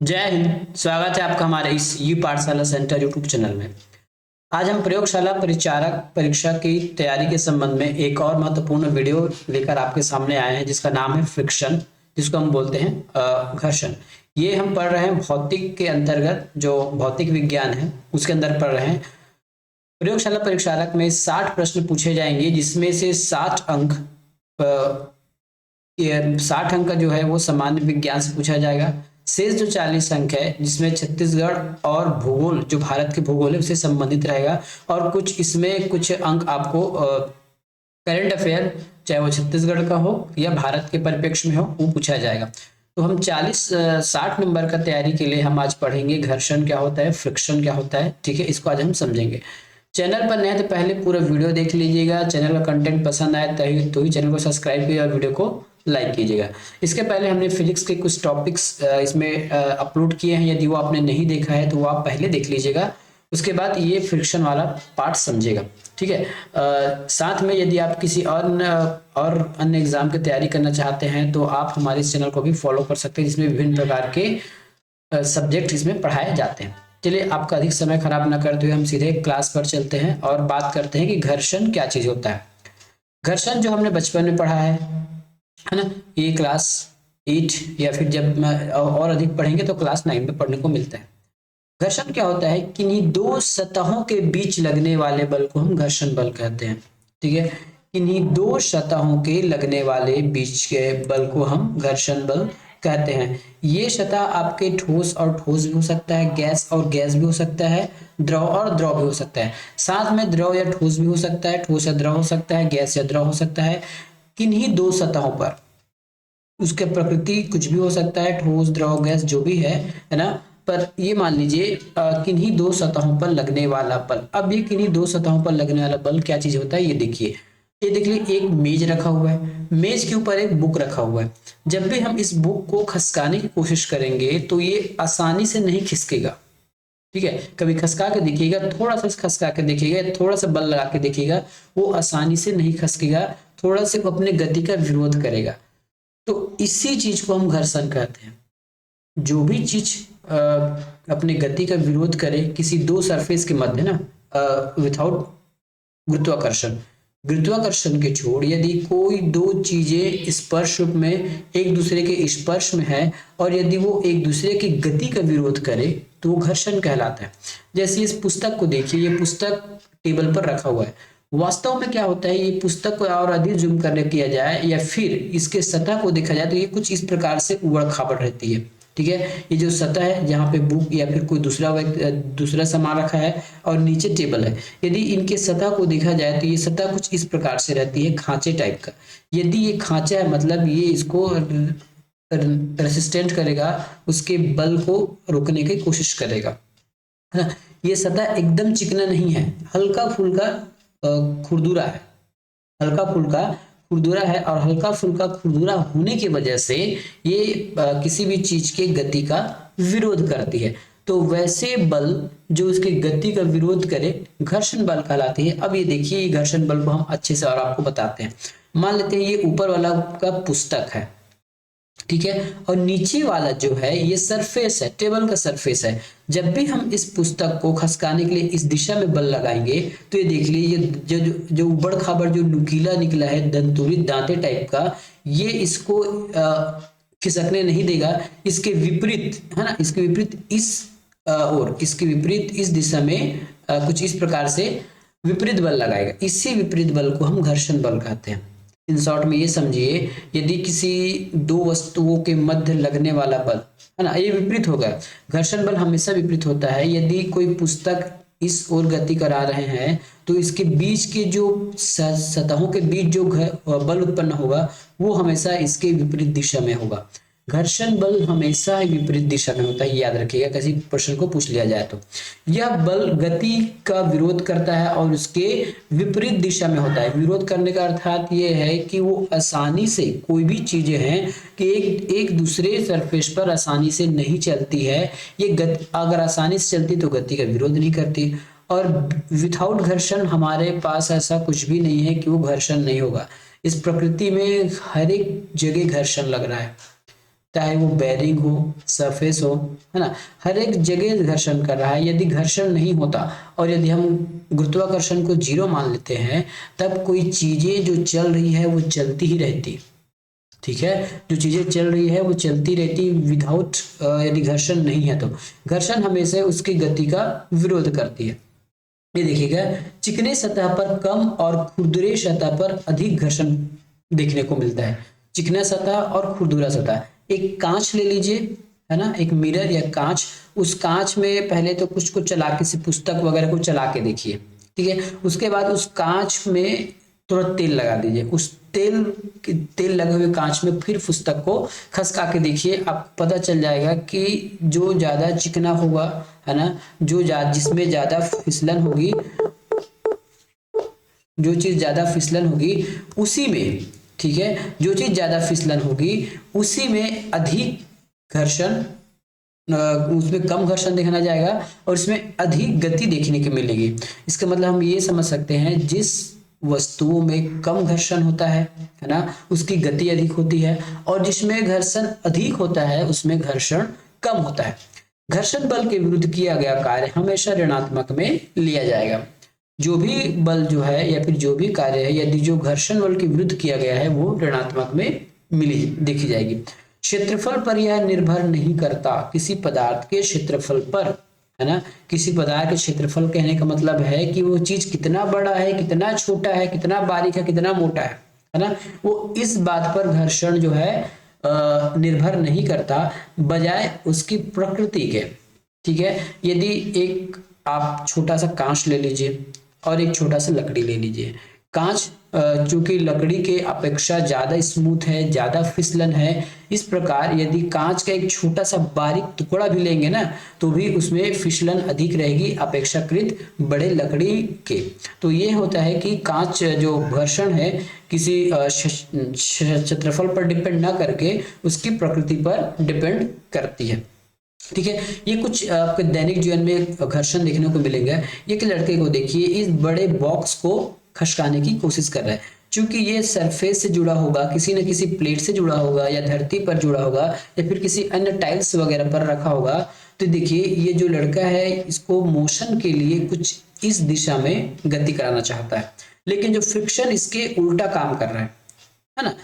जय हिंद। स्वागत है आपका हमारे इस यू पाठशाला सेंटर यूट्यूब चैनल में। आज हम प्रयोगशाला परिचारक परीक्षा की तैयारी के संबंध में एक और महत्वपूर्ण वीडियो लेकर आपके सामने आए हैं, जिसका नाम है फ्रिक्शन, जिसको हम बोलते हैं घर्षण। ये हम पढ़ रहे हैं भौतिक के अंतर्गत, जो भौतिक विज्ञान है उसके अंदर पढ़ रहे हैं। प्रयोगशाला परीक्षारक में 60 प्रश्न पूछे जाएंगे, जिसमें से 60 अंक ये 60 अंक का जो है वो सामान्य विज्ञान से पूछा जाएगा। शेष जो 40 अंक है, जिसमें छत्तीसगढ़ और भूगोल, जो भारत के भूगोल है उससे संबंधित रहेगा, और कुछ इसमें कुछ अंक आपको करंट अफेयर, चाहे वो छत्तीसगढ़ का हो या भारत के परिप्रेक्ष्य में हो, वो पूछा जाएगा। तो हम 60 नंबर का तैयारी के लिए हम आज पढ़ेंगे घर्षण क्या होता है, फ्रिक्शन क्या होता है। ठीक है, इसको आज हम समझेंगे। चैनल पर नए तो पहले पूरा वीडियो देख लीजिएगा। चैनल का कंटेंट पसंद आए तो ही चैनल को सब्सक्राइब कीजिएगा और वीडियो को लाइक कीजिएगा। इसके पहले हमने फिजिक्स के कुछ टॉपिक्स इसमें अपलोड किए हैं, यदि वो आपने नहीं देखा है तो वो आप पहले देख लीजिएगा, उसके बाद ये फ्रिक्शन वाला पार्ट समझिएगा। ठीक है। साथ में यदि आप किसी और अन्य एग्जाम की तैयारी करना चाहते हैं तो आप हमारे इस चैनल को भी फॉलो कर सकते हैं, जिसमें विभिन्न प्रकार के सब्जेक्ट इसमें पढ़ाए जाते हैं। चलिए, आपका अधिक समय खराब न करते हुए हम सीधे क्लास पर चलते हैं और बात करते हैं कि घर्षण क्या चीज होता है। घर्षण जो हमने बचपन में पढ़ा है ना, ये क्लास 8 या फिर जब और अधिक पढ़ेंगे तो क्लास 9 में पढ़ने को मिलता है। घर्षण क्या होता है, किन्हीं दो सतहों के बीच लगने वाले बल को हम घर्षण बल कहते हैं। ठीक है, किन्हीं दो सतहों के लगने वाले बीच के बल को हम घर्षण बल कहते हैं। ये सतह आपके ठोस और ठोस भी हो सकता है, गैस और गैस भी हो सकता है, द्रव और द्रव भी हो सकता है। साथ में द्रव या ठोस भी हो सकता है, ठोस या द्रव हो सकता है, गैस या द्रव हो सकता है। किन्हीं दो सतहों पर, उसके प्रकृति कुछ भी हो सकता है, ठोस द्रव गैस जो भी है ना। पर ये मान लीजिए किन्हीं दो सतहों पर लगने वाला बल। अब ये किन्हीं दो सतहों पर लगने वाला बल क्या चीज होता है, ये देखिए। ये देख लीजिए, एक मेज रखा हुआ है, मेज के ऊपर एक बुक रखा हुआ है। जब भी हम इस बुक को खसकाने की कोशिश करेंगे तो ये आसानी से नहीं खिसकेगा। ठीक है, कभी खसका के देखिएगा, थोड़ा सा खसका के देखिएगा, थोड़ा सा बल लगा के देखिएगा, वो आसानी से नहीं खसकेगा, थोड़ा सा वो अपने गति का विरोध करेगा। तो इसी चीज को हम घर्षण कहते हैं। जो भी चीज अपने गति का विरोध करे किसी दो सरफेस के मध्य ना, विथआउट गुरुत्वाकर्षण, गुरुत्वाकर्षण के छोड़ यदि कोई दो चीजें स्पर्श रूप में एक दूसरे के स्पर्श में है और यदि वो एक दूसरे की गति का विरोध करे तो वो घर्षण कहलाता है। जैसे इस पुस्तक को देखिए, ये पुस्तक टेबल पर रखा हुआ है। वास्तव में क्या होता है, ये पुस्तक को और अधिक जूम करने किया जाए या फिर इसके सतह को देखा जाए तो ये कुछ इस प्रकार से उबड़ खाबड़ रहती है। ठीक है, ये जो सतह है जहाँ पे बुक या फिर कोई दूसरा सामान रखा है और नीचे टेबल है, यदि इनके सतह को देखा जाए तो ये सतह कुछ इस प्रकार से रहती है, खांचे टाइप का। यदि ये खांचा है मतलब ये इसको रेसिस्टेंट करेगा, उसके बल को रोकने की कोशिश करेगा, है ना। ये सतह एकदम चिकना नहीं है, हल्का फुल्का खुरदुरा है, हल्का फुल्का खुरदुरा है, और हल्का फुल्का खुरदुरा होने की वजह से ये किसी भी चीज के गति का विरोध करती है। तो वैसे बल जो इसके गति का विरोध करे घर्षण बल कहलाते हैं। अब ये देखिए, घर्षण बल को हम अच्छे से और आपको बताते हैं। मान लेते हैं ये ऊपर वाला का पुस्तक है, ठीक है, और नीचे वाला जो है ये सरफेस है, टेबल का सरफेस है। जब भी हम इस पुस्तक को खसकाने के लिए इस दिशा में बल लगाएंगे तो ये देख लीजिए, जो उबड़ खाबड़ जो नुकीला निकला है, दंतुरित दांते टाइप का, ये इसको खिसकने नहीं देगा। इसके विपरीत, है ना, इसके विपरीत इस और इसके विपरीत इस दिशा में कुछ इस प्रकार से विपरीत बल लगाएगा। इसी विपरीत बल को हम घर्षण बल कहते हैं। इन शॉर्ट में ये समझिए, यदि किसी दो वस्तुओं के मध्य लगने वाला बल, है ना, ये विपरीत होगा। घर्षण बल हमेशा विपरीत होता है। यदि कोई पुस्तक इस ओर गति करा रहे हैं तो इसके बीच के जो सतहों के बीच जो बल उत्पन्न होगा वो हमेशा इसके विपरीत दिशा में होगा। घर्षण बल हमेशा ही विपरीत दिशा में होता है, याद रखिएगा, किसी प्रश्न को पूछ लिया जाए तो। यह बल गति का विरोध करता है और उसके विपरीत दिशा में होता है। विरोध करने का अर्थात ये है कि वो आसानी से, कोई भी चीजें हैं कि एक दूसरे सरफेस पर आसानी से नहीं चलती है। ये गति अगर आसानी से चलती तो गति का विरोध नहीं करती, और विथआउट घर्षण हमारे पास ऐसा कुछ भी नहीं है कि वो घर्षण नहीं होगा। इस प्रकृति में हर एक जगह घर्षण लग रहा है, चाहे वो बेरिंग हो, सरफेस हो, है ना, हर एक जगह घर्षण कर रहा है। यदि घर्षण नहीं होता और यदि हम गुरुत्वाकर्षण को जीरो मान लेते हैं, तब कोई चीजें जो चल रही है वो चलती ही रहती। ठीक है, जो चीजें चल रही है वो चलती रहती विदाउट, यदि घर्षण नहीं है तो। घर्षण हमेशा उसकी गति का विरोध करती है। ये देखिएगा, चिकने सतह पर कम और खुरदुरे सतह पर अधिक घर्षण देखने को मिलता है। चिकना सतह और खुरदुरा सतह। एक कांच ले लीजिए, है ना, एक मिरर या कांच। उस कांच में पहले तो कुछ को चला के, किसी पुस्तक वगैरह को चला के देखिए, ठीक है। उसके बाद उस कांच में थोड़ा तेल लगा दीजिए। उस तेल लगे हुए कांच में फिर पुस्तक को खसका के देखिए, आपको पता चल जाएगा कि जो ज्यादा चिकना होगा, है ना, जिसमें ज्यादा फिसलन होगी, जो चीज ज्यादा फिसलन होगी उसी में, ठीक है, जो चीज ज्यादा फिसलन होगी उसी में अधिक घर्षण, उसमें कम घर्षण देखना जाएगा और इसमें अधिक गति देखने को मिलेगी। इसका मतलब हम ये समझ सकते हैं, जिस वस्तुओं में कम घर्षण होता है ना, उसकी गति अधिक होती है, और जिसमें घर्षण अधिक होता है उसमें घर्षण कम होता है। घर्षण बल के विरुद्ध किया गया कार्य हमेशा ऋणात्मक में लिया जाएगा। जो भी बल जो है या फिर जो भी कार्य है, यदि जो घर्षण बल के विरुद्ध किया गया है वो ऋणात्मक में मिली देखी जाएगी। क्षेत्रफल पर यह निर्भर नहीं करता, किसी पदार्थ के क्षेत्रफल पर, है ना, किसी पदार्थ के क्षेत्रफल कहने का मतलब है कि वो चीज कितना बड़ा है, कितना छोटा है, कितना बारीक है, कितना मोटा है ना, वो इस बात पर घर्षण जो है निर्भर नहीं करता, बजाय उसकी प्रकृति के। ठीक है, यदि एक आप छोटा सा कांच ले लीजिए और एक छोटा सा लकड़ी ले लीजिए। कांच चूंकि लकड़ी के अपेक्षा ज्यादा स्मूथ है, ज्यादा फिसलन है, इस प्रकार यदि कांच का एक छोटा सा बारीक टुकड़ा भी लेंगे ना, तो भी उसमें फिसलन अधिक रहेगी अपेक्षाकृत बड़े लकड़ी के। तो ये होता है कि कांच जो घर्षण है किसी क्षेत्रफल पर डिपेंड ना करके उसकी प्रकृति पर डिपेंड करती है। ठीक है, ये कुछ आपके दैनिक जीवन में घर्षण देखने को मिलेंगे। एक लड़के को देखिए, इस बड़े बॉक्स को खसकाने की कोशिश कर रहा है। क्योंकि ये सरफेस से जुड़ा होगा, किसी न किसी प्लेट से जुड़ा होगा, या धरती पर जुड़ा होगा, या फिर किसी अन्य टाइल्स वगैरह पर रखा होगा। तो देखिए, ये जो लड़का है इसको मोशन के लिए कुछ इस दिशा में गति कराना चाहता है, लेकिन जो फ्रिक्शन इसके उल्टा काम कर रहा है ना।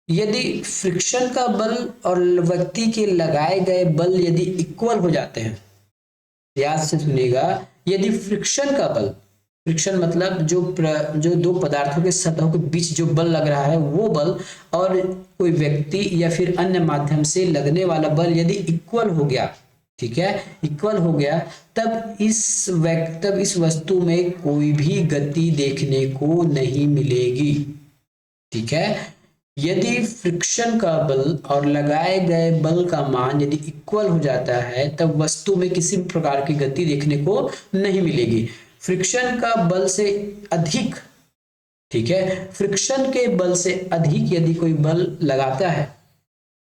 यदि फ्रिक्शन का बल और व्यक्ति के लगाए गए बल यदि इक्वल हो जाते हैं, याद से सुनिएगा, यदि फ्रिक्शन का बल, फ्रिक्शन मतलब जो दो पदार्थों के सतहों के बीच जो बल लग रहा है वो बल, और कोई व्यक्ति या फिर अन्य माध्यम से लगने वाला बल यदि इक्वल हो गया, ठीक है, इक्वल हो गया, तब इस वस्तु में कोई भी गति देखने को नहीं मिलेगी। ठीक है, यदि फ्रिक्शन का बल और लगाए गए बल का मान यदि इक्वल हो जाता है, तब वस्तु में किसी प्रकार की गति देखने को नहीं मिलेगी। फ्रिक्शन का बल से अधिक, ठीक है, फ्रिक्शन के बल से अधिक यदि कोई बल लगाता है,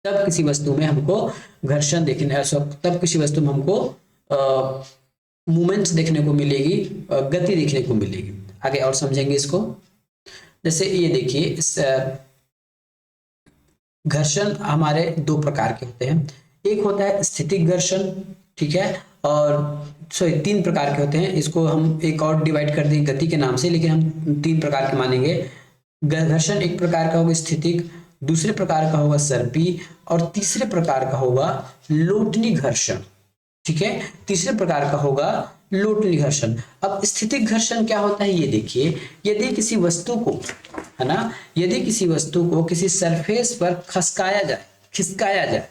तब किसी वस्तु में हमको घर्षण देखने, तब किसी वस्तु में हमको मूवमेंट्स देखने को मिलेगी, गति देखने को मिलेगी। आगे और समझेंगे इसको। जैसे ये देखिए, घर्षण हमारे दो प्रकार के होते हैं। एक होता है स्थितिक घर्षण, ठीक है, और तीन प्रकार के होते हैं। इसको हम एक और डिवाइड कर देंगे गति के नाम से, लेकिन हम तीन प्रकार के मानेंगे। घर्षण एक प्रकार का होगा स्थितिक, दूसरे प्रकार का होगा सर्पी, और तीसरे प्रकार का होगा लोटनी घर्षण। ठीक है, तीसरे प्रकार का होगा लोटनी घर्षण। अब स्थितिक घर्षण क्या होता है ये देखिए, यदि किसी वस्तु को, है ना, यदि किसी वस्तु को किसी सरफेस पर खिसकाया जाए,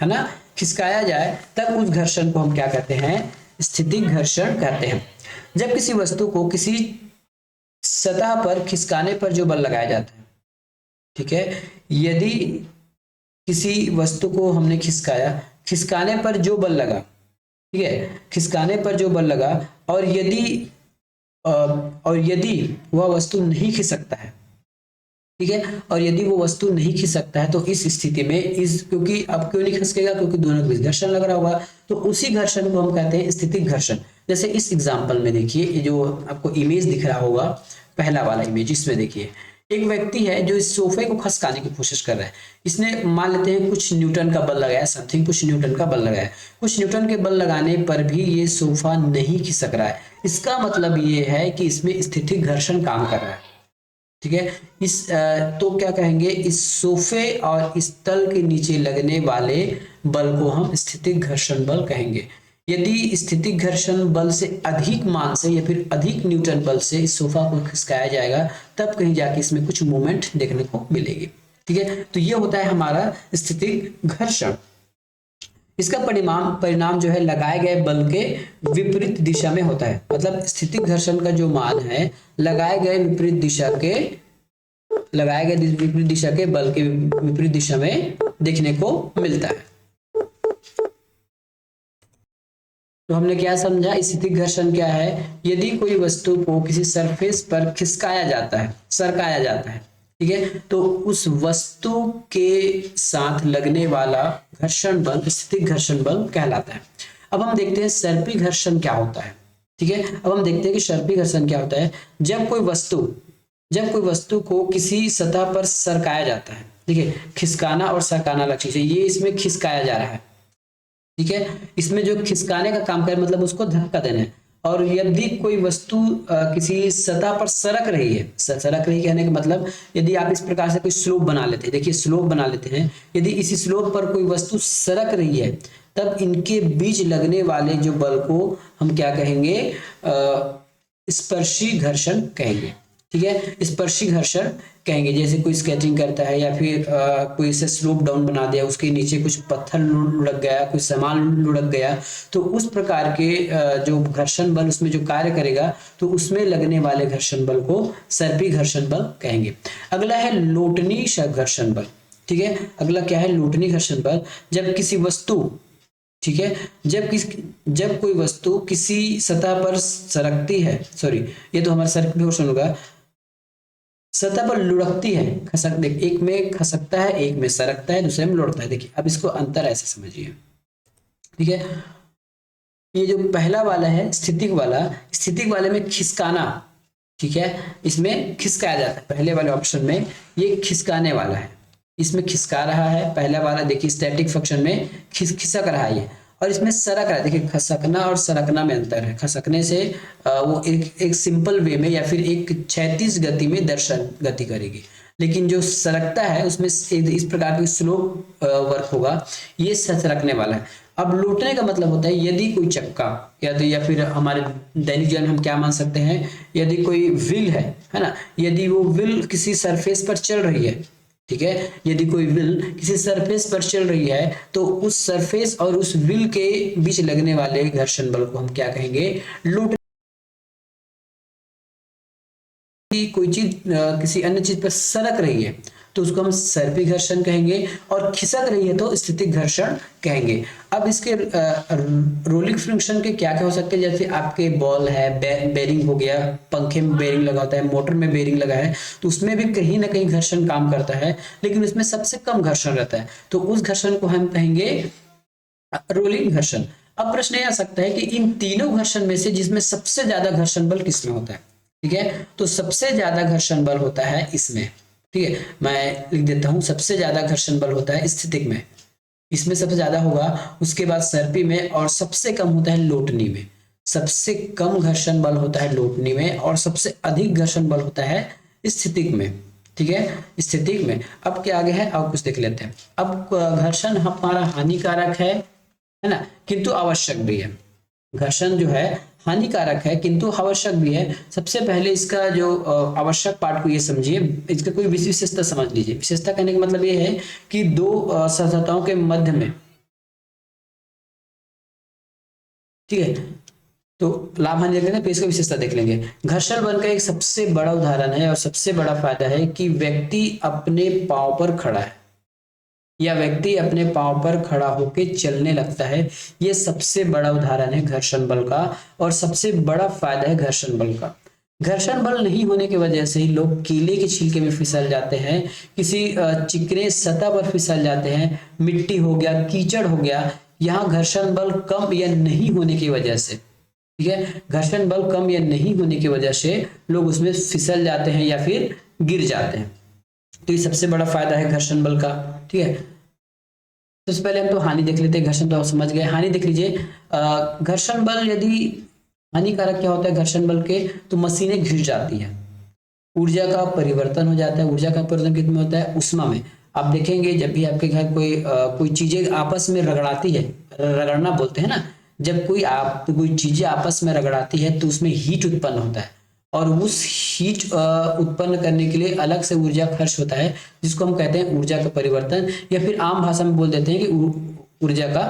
है ना, खिसकाया जाए, तब उस घर्षण को हम क्या कहते हैं, स्थितिक घर्षण कहते हैं। जब किसी वस्तु को किसी सतह पर खिसकाने पर जो बल लगाया जाता है, ठीक है, यदि किसी वस्तु को हमने खिसकाने पर जो बल लगा, ठीक है, खिसकाने पर जो बल लगा, और यदि वह वस्तु नहीं खिसकता है, ठीक है, और यदि वो वस्तु नहीं खिसकता है, तो इस स्थिति में क्योंकि अब क्यों नहीं खिसकेगा, क्योंकि दोनों के बीच घर्षण लग रहा होगा, तो उसी घर्षण को हम कहते हैं स्थितिक घर्षण। जैसे इस एग्जांपल में देखिए, जो आपको इमेज दिख रहा होगा, पहला वाला इमेज, इसमें देखिए, एक व्यक्ति है जो इस सोफे को खसकाने की कोशिश कर रहा है। इसने मान लेते हैं कुछ न्यूटन का बल लगाया, समथिंग कुछ न्यूटन का बल लगाया। कुछ न्यूटन के बल लगाने पर भी ये सोफा नहीं खिसक रहा है। इसका मतलब ये है कि इसमें स्थितिक घर्षण काम कर रहा है। ठीक है, तो क्या कहेंगे, इस सोफे और इस तल के नीचे लगने वाले बल को हम स्थितिक घर्षण बल कहेंगे। यदि स्थितिक घर्षण बल से अधिक मान से या फिर अधिक न्यूटन बल से इस सोफा को खिसकाया जाएगा, तब कहीं जाके इसमें कुछ मूवमेंट देखने को मिलेगी। ठीक है, तो ये होता है हमारा स्थितिक घर्षण। इसका परिणाम जो है लगाए गए बल के विपरीत दिशा में होता है। मतलब स्थितिक घर्षण का जो मान है लगाए गए विपरीत दिशा के बल के विपरीत दिशा में देखने को मिलता है। तो हमने क्या समझा, स्थितिक घर्षण क्या है, यदि कोई वस्तु को किसी सरफेस पर खिसकाया जाता है, सरकाया जाता है, ठीक है, तो उस वस्तु के साथ लगने वाला घर्षण बल स्थितिक घर्षण बल कहलाता है। अब हम देखते हैं सर्पी घर्षण क्या होता है। ठीक है, अब हम देखते हैं कि सर्पी घर्षण क्या होता है। जब कोई वस्तु को किसी सतह पर सरकाया जाता है, ठीक है, खिसकाना और सरकाना अलग चीज है। ये इसमें खिसकाया जा रहा है, ठीक है, इसमें जो खिसकाने का काम करे मतलब उसको धक्का देना है। और यदि कोई वस्तु किसी सतह पर सरक रही है, कहने का मतलब यदि आप इस प्रकार से कोई स्लोप बना लेते हैं, देखिए स्लोप बना लेते हैं, यदि इसी स्लोप पर कोई वस्तु सरक रही है, तब इनके बीच लगने वाले जो बल को हम क्या कहेंगे, स्पर्शी घर्षण कहेंगे। ठीक है, स्पर्शी घर्षण कहेंगे। जैसे कोई स्केचिंग करता है या फिर कोई इसे स्लोप डाउन बना दिया, उसके नीचे कुछ पत्थर लुढ़क गया, कोई सामान लुढ़क गया, तो उस प्रकार के जो घर्षण बल उसमें जो कार्य करेगा, तो उसमें लगने वाले घर्षण बल को सर्पी घर्षण बल कहेंगे। अगला है लोटनी घर्षण बल। ठीक है, अगला क्या है, लोटनी घर्षण बल। जब किसी वस्तु, ठीक है, जब कोई वस्तु किसी सतह पर सरकती है, सॉरी ये तो हमारा सर्पी घर्षण होगा, सतह पर लुढ़कती है, एक में खसकता है, एक में सरकता है, दूसरे में लुढ़कता है। देखिए अब इसको अंतर ऐसे समझिए। ठीक है, ये जो पहला वाला है स्थितिक वाले में खिसकाना, ठीक है, इसमें खिसकाया जाता है। पहले वाले ऑप्शन में ये खिसकाने वाला है, इसमें खिसका रहा है। पहला वाला देखिए स्टैटिक फंक्शन में खिसक रहा है ये, और इसमें सरक रहा है। देखिए खसकना और सरकना में अंतर है। खसकने से वो एक सिंपल वे में या फिर एक क्षैतिज गति में दर्शन गति करेगी, लेकिन जो सरकता है उसमें इस प्रकार की स्लो वर्क होगा, ये सरकने वाला है। अब लौटने का मतलब होता है यदि कोई चक्का या फिर हमारे दैनिक जीवन में हम क्या मान सकते हैं, यदि कोई व्हील है ना, यदि वो व्हील किसी सरफेस पर चल रही है, ठीक है, यदि कोई व्हील किसी सरफेस पर चल रही है, तो उस सरफेस और उस व्हील के बीच लगने वाले घर्षण बल को हम क्या कहेंगे, लोटने। कोई चीज किसी अन्य चीज पर सरक रही है तो उसको हम सर्पी घर्षण कहेंगे, और खिसक रही है तो स्थितिक घर्षण कहेंगे। अब इसके रोलिंग फ्रिक्शन के क्या क्या हो सकते हैं, जैसे आपके बॉल है, बेरिंग हो गया, पंखे में बेरिंग लगा होता है, मोटर में बेरिंग लगा है, तो उसमें भी कहीं ना कहीं घर्षण काम करता है, लेकिन उसमें सबसे कम घर्षण रहता है, तो उस घर्षण को हम कहेंगे रोलिंग घर्षण। अब प्रश्न यह आ सकता है कि इन तीनों घर्षण में से जिसमें सबसे ज्यादा घर्षण बल किसमें होता है, ठीक है, तो सबसे ज्यादा घर्षण बल होता है इसमें। ठीक है, मैं लिख देता हूं, सबसे ज्यादा घर्षण बल होता है स्थितिक में, इसमें सबसे ज्यादा होगा, उसके बाद सर्पी में, और सबसे कम होता है लोटनी में। सबसे कम घर्षण बल होता है लोटनी में, और सबसे अधिक घर्षण बल होता है स्थितिक में। ठीक है, स्थितिक में। अब क्या आगे है, अब कुछ देख लेते हैं। अब घर्षण हमारा हानिकारक है ना, किंतु आवश्यक भी है। घर्षण जो है हानिकारक है किंतु आवश्यक भी है। सबसे पहले इसका जो आवश्यक पार्ट को ये समझिए, इसका कोई विशेषता समझ लीजिए। विशेषता कहने का मतलब ये है कि दो सतहों के मध्य में, ठीक है, तो लाभ हानि देख लेंगे, इसका विशेषता देख लेंगे। घर्षण बल का एक सबसे बड़ा उदाहरण है और सबसे बड़ा फायदा है कि व्यक्ति अपने पांव पर खड़ा है या व्यक्ति अपने पांव पर खड़ा होकर चलने लगता है। यह सबसे बड़ा उदाहरण है घर्षण बल का, और सबसे बड़ा फायदा है घर्षण बल का। घर्षण बल नहीं होने की वजह से ही लोग केले के छिलके में फिसल जाते हैं, किसी चिकने सतह पर फिसल जाते हैं, मिट्टी हो गया, कीचड़ हो गया। यहाँ घर्षण बल कम या नहीं होने की वजह से ठीक है। घर्षण बल कम या नहीं होने की वजह से लोग उसमें फिसल जाते हैं या फिर गिर जाते हैं। तो ये सबसे बड़ा फायदा है घर्षण बल का। ठीक है, सबसे पहले हम तो हानि देख लेते हैं। घर्षण तो आप समझ गए, हानि देख लीजिए। घर्षण बल यदि हानिकारक क्या होता है घर्षण बल के, तो मशीनें घिस जाती है, ऊर्जा का परिवर्तन हो जाता है। ऊर्जा का परिवर्तन कितने होता है, उष्मा में। आप देखेंगे जब भी आपके घर कोई चीजें आपस में रगड़ाती है, रगड़ना बोलते हैं ना, जब कोई चीजें आपस में रगड़ाती है तो उसमें हीट उत्पन्न होता है, और उस हीट उत्पन्न करने के लिए अलग से ऊर्जा खर्च होता है, जिसको हम कहते हैं ऊर्जा का परिवर्तन, या फिर आम भाषा में बोल देते हैं कि ऊर्जा का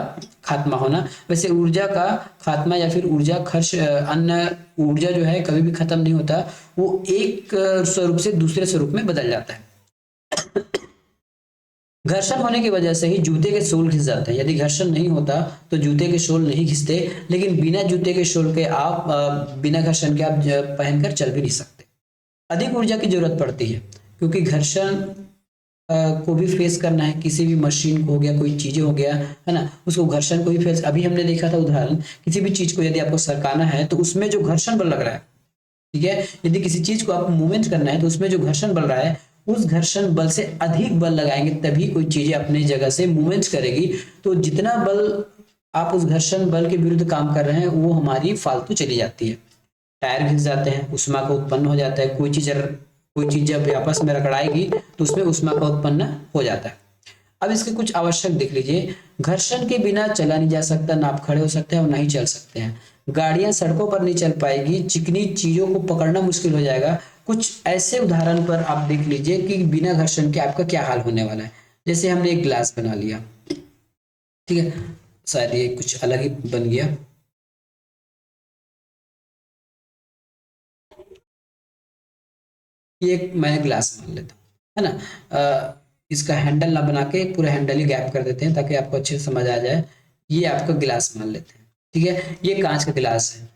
खात्मा होना। वैसे ऊर्जा का खात्मा या फिर ऊर्जा खर्च, अन्य ऊर्जा जो है कभी भी खत्म नहीं होता, वो एक स्वरूप से दूसरे स्वरूप में बदल जाता है। घर्षण होने की वजह से ही जूते के सोल घिस जाते हैं। यदि घर्षण नहीं होता तो जूते के सोल नहीं घिसते, लेकिन बिना जूते के सोल के आप बिना घर्षण के आप पहनकर चल भी नहीं सकते। अधिक ऊर्जा की जरूरत पड़ती है, क्योंकि घर्षण को भी फेस करना है। किसी भी मशीन को हो गया, कोई चीजें हो गया, है ना, उसको घर्षण को भी फेस। अभी हमने देखा था उदाहरण, किसी भी चीज को यदि आपको सरकाना है तो उसमें जो घर्षण बल लग रहा है, ठीक है, यदि किसी चीज को आपको मूवमेंट करना है तो उसमें जो घर्षण बल रहा है, उस घर्षण बल से अधिक बल लगाएंगे तभी कोई चीजें अपनी जगह से मूवमेंट करेगी। तो जितना बल आप उस घर्षण बल के विरुद्ध काम कर रहे हैं वो हमारी फालतू चली जाती है। टायर घिस जाते हैं, उष्मा का उत्पन्न हो जाता है। कोई चीज जब आपस में रगड़ाएगी तो उसमें उष्मा का उत्पन्न हो जाता है। अब इसके कुछ आवश्यक देख लीजिए। घर्षण के बिना चला नहीं जा सकता, ना आप खड़े हो सकते हैं और ना ही चल सकते हैं। गाड़ियां सड़कों पर नहीं चल पाएगी, चिकनी चीजों को पकड़ना मुश्किल हो जाएगा। कुछ ऐसे उदाहरण पर आप देख लीजिए कि बिना घर्षण के आपका क्या हाल होने वाला है। जैसे हमने एक ग्लास बना लिया, ठीक है, शायद ये कुछ अलग ही बन गया। ये एक मैं ग्लास मान लेता हूँ, है ना। इसका हैंडल ना बना के पूरा हैंडल ही गैप कर देते हैं ताकि आपको अच्छे से समझ आ जाए। ये आपका गिलास मान लेते हैं, ठीक है। ये कांच का गिलास है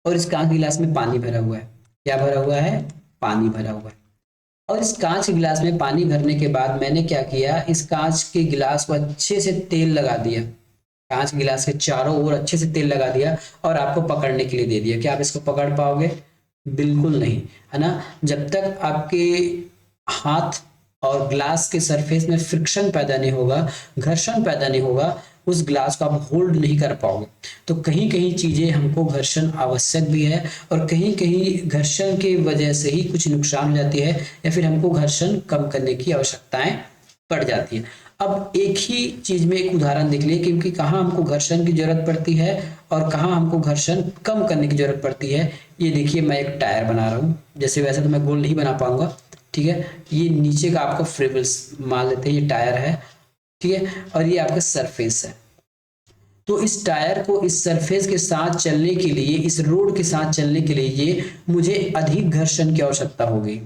और इस कांच गिलास में पानी भरा हुआ है। क्या भरा हुआ है, पानी भरा हुआ है। और इस कांच के गिलास में पानी भरने के बाद मैंने क्या किया, इस कांच के गिलास को अच्छे से तेल लगा दिया। कांच गिलास के चारों ओर अच्छे से तेल लगा दिया और आपको पकड़ने के लिए दे दिया। क्या आप इसको पकड़ पाओगे, बिल्कुल नहीं, है ना। जब तक आपके हाथ और ग्लास के सरफेस में फ्रिक्शन पैदा नहीं होगा, घर्षण पैदा नहीं होगा, उस ग्लास को आप होल्ड नहीं कर पाओगे। तो कहीं कहीं चीजें हमको घर्षण आवश्यक भी है और कहीं कहीं घर्षण की वजह से ही कुछ नुकसान हो जाती है या फिर हमको घर्षण कम करने की आवश्यकताएं पड़ जाती है। अब एक ही चीज में एक उदाहरण देख लिए, क्योंकि कहाँ हमको घर्षण की जरूरत पड़ती है और कहाँ हमको घर्षण कम करने की जरूरत पड़ती है। ये देखिए, मैं एक टायर बना रहा हूँ। जैसे वैसे तो मैं गोल नहीं बना पाऊंगा, ठीक है। ये नीचे का आपका फ्रेबल्स मान लेते हैं, ये टायर है, ठीक है, और ये आपका सरफेस है। तो इस टायर को इस सरफेस के साथ चलने के लिए, इस रोड के साथ चलने के लिए मुझे अधिक घर्षण की आवश्यकता होगी,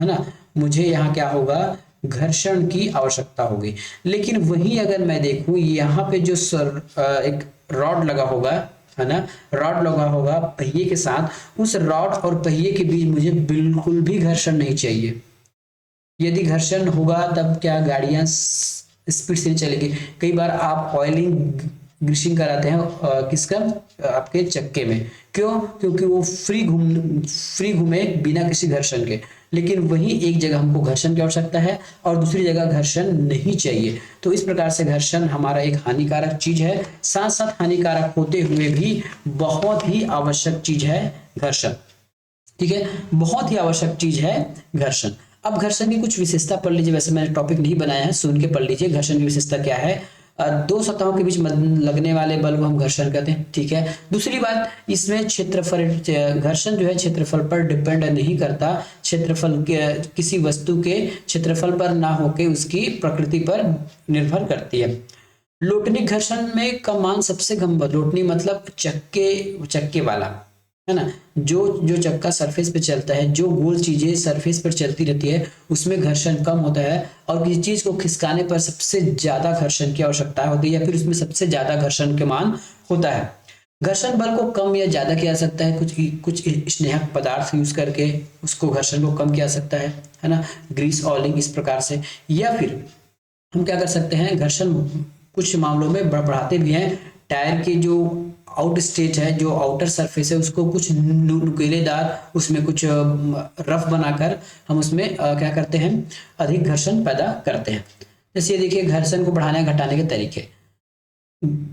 है ना। मुझे यहाँ क्या होगा, घर्षण की आवश्यकता होगी। लेकिन वही अगर मैं देखूं यहाँ पे जो एक रॉड लगा होगा, है ना, रॉड लगा होगा पहिए के साथ, उस रॉड और पहिए के बीच मुझे बिल्कुल भी घर्षण नहीं चाहिए। यदि घर्षण होगा तब क्या गाड़ियां स्पीड से नहीं चलेगी। कई बार आप ऑयलिंग ग्रीसिंग कराते हैं किसका, आपके चक्के में। क्यों, क्योंकि वो फ्री घूमे बिना किसी घर्षण के। लेकिन वही एक जगह हमको घर्षण की आवश्यकता है और दूसरी जगह घर्षण नहीं चाहिए। तो इस प्रकार से घर्षण हमारा एक हानिकारक चीज है, साथ साथ हानिकारक होते हुए भी बहुत ही आवश्यक चीज है घर्षण, ठीक है। बहुत ही आवश्यक चीज है घर्षण। अब घर्षण की कुछ विशेषता पढ़ लीजिए। वैसे मैंने टॉपिक नहीं बनाया है, सुन के पढ़ लीजिए घर्षण की विशेषता क्या है। दो सतहों के बीच लगने वाले बल को हम घर्षण कहते हैं, ठीक है। दूसरी बात, इसमें क्षेत्रफल, घर्षण जो है क्षेत्रफल पर डिपेंड नहीं करता। क्षेत्रफल किसी वस्तु के क्षेत्रफल पर ना होके उसकी प्रकृति पर निर्भर करती है। लोटनी घर्षण में का मान सबसे कम, लोटनी मतलब चक्के वाला, है ना। जो जो चक्का सरफेस पे चलता है, जो गोल चीजें सरफेस पर चलती रहती है, उसमें घर्षण कम होता है। और किसी चीज को खिसकाने पर सबसे ज्यादा घर्षण की आवश्यकता होती है या फिर उसमें सबसे ज्यादा घर्षण के मान होता है। घर्षण बल को कम या ज्यादा किया जा सकता है, कुछ स्नेहक पदार्थ यूज करके उसको घर्षण को कम किया जा सकता है ना, ग्रीस ऑयलिंग इस प्रकार से। या फिर हम क्या कर सकते हैं, घर्षण कुछ मामलों में बढ़ाते भी हैं। टायर की जो आउट स्टेट है, जो आउटर सरफेस है, उसको कुछ नुकीलेदार, उसमें कुछ रफ बनाकर हम उसमें क्या करते हैं, अधिक घर्षण पैदा करते हैं। जैसे ये देखिए घर्षण को बढ़ाने घटाने के तरीके।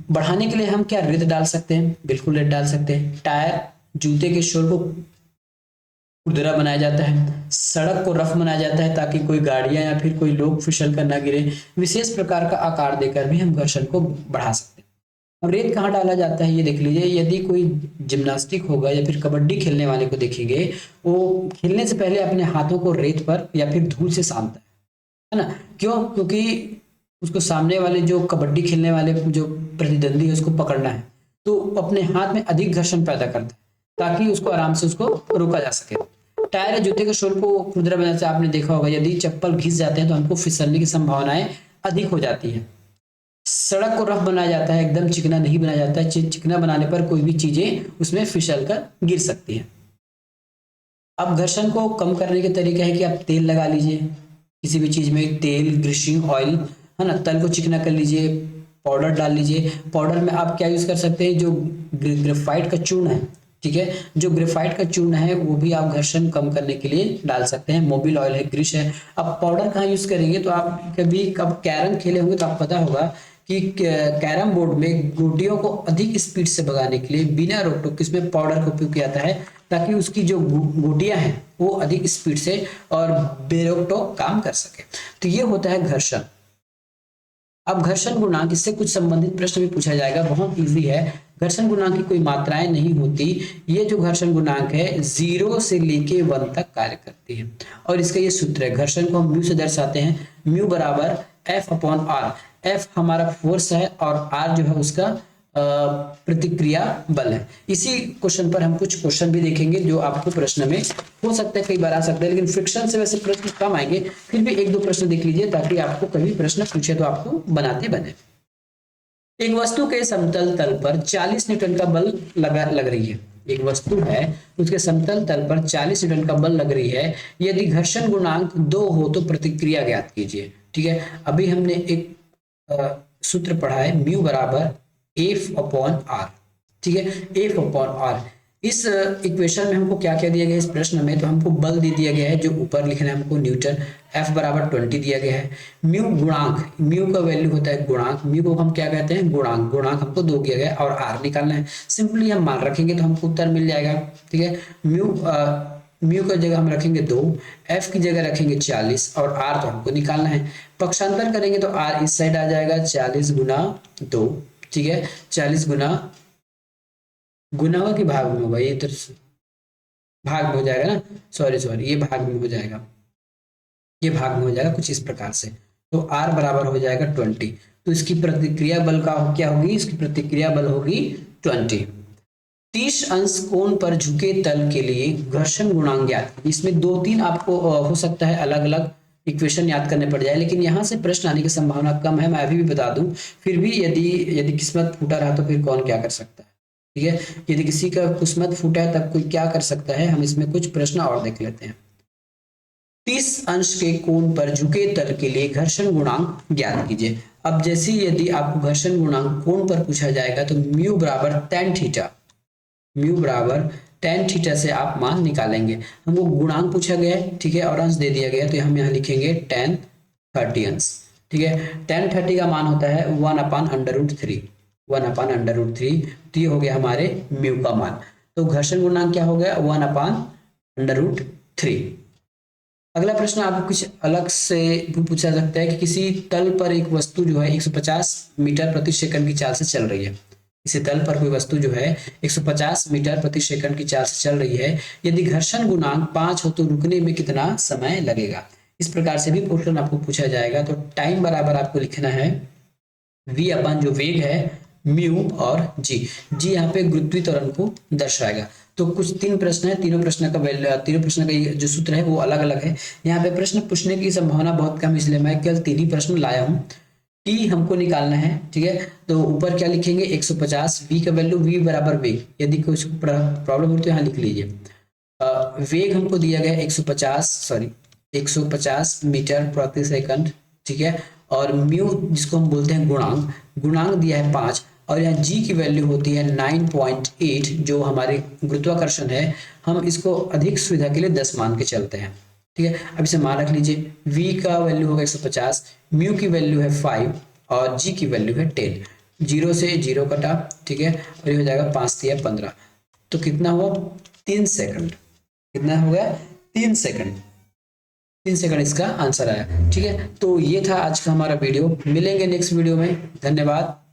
बढ़ाने के लिए हम क्या रेत डाल सकते हैं, बिल्कुल रेत डाल सकते हैं। टायर जूते के शोर को खुरदरा बनाया जाता है। सड़क को रफ बनाया जाता है ताकि कोई गाड़ियां या फिर कोई लोग फिसल कर ना गिरे। विशेष प्रकार का आकार देकर भी हम घर्षण को बढ़ा सकते हैं। अब रेत कहाँ डाला जाता है ये देख लीजिए। यदि कोई जिम्नास्टिक होगा या फिर कबड्डी खेलने वाले को देखेंगे, वो खेलने से पहले अपने हाथों को रेत पर या फिर धूल से सानता है ना। क्यों? क्योंकि उसको सामने वाले जो कबड्डी खेलने वाले जो प्रतिद्वंदी है उसको पकड़ना है, तो अपने हाथ में अधिक घर्षण पैदा करता है ताकि उसको आराम से उसको रोका जा सके। टायर या जूते के सोल को खुरदरा बनाने से आपने देखा होगा, यदि चप्पल घिस जाते हैं तो हमको फिसलने की संभावनाएं अधिक हो जाती है। सड़क को रफ बनाया जाता है, एकदम चिकना नहीं बनाया जाता है। चिकना बनाने पर कोई भी चीजें उसमें फिसल कर गिर सकती है। अब घर्षण को कम करने के तरीका है कि आप तेल लगा लीजिए, किसी भी चीज में तेल, ग्रीसिंग ऑयल है ना। तल को चिकना कर लीजिए, पाउडर डाल लीजिए। पाउडर में आप क्या यूज कर सकते हैं, जो ग्रेफाइट का चूर्ण है, ठीक है, जो ग्रेफाइट का चूर्ण है वो भी आप घर्षण कम करने के लिए डाल सकते हैं। मोबिल ऑयल है, ग्रीस है। अब पाउडर कहाँ यूज करेंगे, तो आप कभी कब कैरम खेले होंगे तो आप पता होगा कि कैरम बोर्ड में गोटियों को अधिक स्पीड से भगाने के लिए बिना रोक टोक इसमें पाउडर का उपयोग किया जाता है, ताकि उसकी जो गोटियां हैं वो अधिक स्पीड से और बेरोक टोक काम कर सके। तो ये होता है घर्षण। अब घर्षण गुणांक, इससे कुछ संबंधित प्रश्न भी पूछा जाएगा, बहुत इजी है। घर्षण गुणांक की कोई मात्राएं नहीं होती। ये जो घर्षण गुणांक है 0 से लेके 1 तक कार्य करती है। और इसका ये सूत्र है, घर्षण को हम म्यू से दर्शाते हैं। म्यू बराबर F/R। F हमारा फोर्स है और R जो है उसका प्रतिक्रिया बल है। इसी क्वेश्चन पर हम कुछ क्वेश्चन भी देखेंगे जो आपको प्रश्न में हो सकता है, कई बार आ सकता है, लेकिन फ्रिक्शन से वैसे प्रश्न कम आएंगे। फिर भी एक दो प्रश्न देख लीजिए ताकि आपको कभी प्रश्न पूछे तो आपको बनाते बने। एक वस्तु के समतल तल पर 40 न्यूटन का बल लग रही है। एक वस्तु है, उसके समतल तल पर 40 न्यूटन का बल लग रही है। यदि घर्षण गुणांक 2 हो तो प्रतिक्रिया ज्ञात कीजिए। ठीक है, अभी हमने एक सूत्र पढ़ा है, म्यू बराबर F/R। ठीक है, F/R। इस इक्वेशन में हमको क्या क्या दिया गया है इस प्रश्न में, तो हमको बल दे दिया गया है जो ऊपर लिखना है हमको न्यूटन। F बराबर 20 दिया गया है। म्यू गुणांक, म्यू का वैल्यू होता है गुणांक, म्यू को हम क्या कहते हैं, गुणांक। गुणांक हमको 2 दिया गया है और R निकालना है। सिंपली हम मान रखेंगे तो हमको उत्तर मिल जाएगा। ठीक है, म्यू का जगह हम रखेंगे 2, F की जगह रखेंगे 40 और R तो हमको निकालना है। पक्षांतर करेंगे तो R इस साइड आ जाएगा, 40 गुना 2। ठीक है, 40 गुना होगा कि भाग में होगा, ये तो भाग में हो जाएगा ना, सॉरी ये भाग में हो जाएगा, ये भाग में हो जाएगा कुछ इस प्रकार से। तो R बराबर हो जाएगा 20। तो इसकी प्रतिक्रिया बल का क्या होगी, इसकी प्रतिक्रिया बल होगी 20। 30 अंश कोण पर झुके तल के लिए घर्षण गुणांक ज्ञात। इसमें 2-3 आपको हो सकता है अलग अलग इक्वेशन याद करने पड़ जाए, लेकिन यहाँ से प्रश्न आने की संभावना कम है, मैं अभी भी बता दूं। फिर भी यदि किस्मत फूटा रहा तो फिर कौन क्या कर सकता है। ठीक है, यदि किसी का किस्मत फूटा है तब कोई क्या कर सकता है, हम इसमें कुछ प्रश्न और देख लेते हैं। 30 अंश के कोण पर झुके तल के लिए घर्षण गुणांक ज्ञात कीजिए। अब जैसे यदि आपको घर्षण गुणांक कोण पर पूछा जाएगा तो म्यू बराबर tan थीटा, म्यू बराबर tan थीटा से आप मान निकालेंगे। हमको गुणांक पूछा गया है, ठीक है, और अंश दे दिया गया है, तो हम यहाँ लिखेंगे tan 30 अंश। ठीक है, tan 30 का मान होता है 1/√3, 1/√3। तो ये हो गया हमारे म्यू का मान। तो घर्षण गुणांक क्या हो गया, 1/√3। अगला प्रश्न आपको कुछ अलग से पूछा सकता है कि किसी तल पर एक वस्तु जो है 150 मीटर प्रति सेकंड की चाल से चल रही है। किसी तल पर कोई वस्तु जो है 150 मीटर प्रति सेकंड की चाल से चल रही है। यदि घर्षण गुणांक 5 हो तो रुकने में कितना समय लगेगा। इस प्रकार से भी क्वेश्चन आपको पूछा जाएगा। तो टाइम बराबर आपको लिखना है v अपन जो वेग है, म्यू और जी यहाँ पे गुरुत्वीय त्वरण को दर्शाएगा। तो कुछ 3 प्रश्न है, तीनों प्रश्न का जो सूत्र है वो अलग अलग है। यहाँ पे प्रश्न पूछने की संभावना बहुत कम, इसलिए मैं केवल 3 ही प्रश्न लाया हूँ। टी हमको निकालना है, ठीक है, तो ऊपर क्या लिखेंगे 150, v का वैल्यू v बराबर वेग। यदि कुछ प्रॉब्लम हो तो यहाँ लिख लीजिए। वेग हमको दिया गया 150 मीटर प्रति सेकंड, ठीक है, और म्यू जिसको हम बोलते हैं गुणांक दिया है 5। और यहाँ जी की वैल्यू होती है 9.8, जो हमारी गुरुत्वाकर्षण है, हम इसको अधिक सुविधा के लिए 10 मान के चलते हैं। ठीक है, अब इसे मान रख लीजिए। v का वैल्यू होगा 150, म्यू की वैल्यू है 5 और g की वैल्यू है 10। 0 से 0 कटा, ठीक है, और ये हो जाएगा 5 या 15। तो कितना हुआ? 3 सेकंड। कितना हो गया? 3 सेकंड। 3 सेकंड इसका आंसर आया। ठीक है, तो ये था आज का हमारा वीडियो। मिलेंगे नेक्स्ट वीडियो में। धन्यवाद।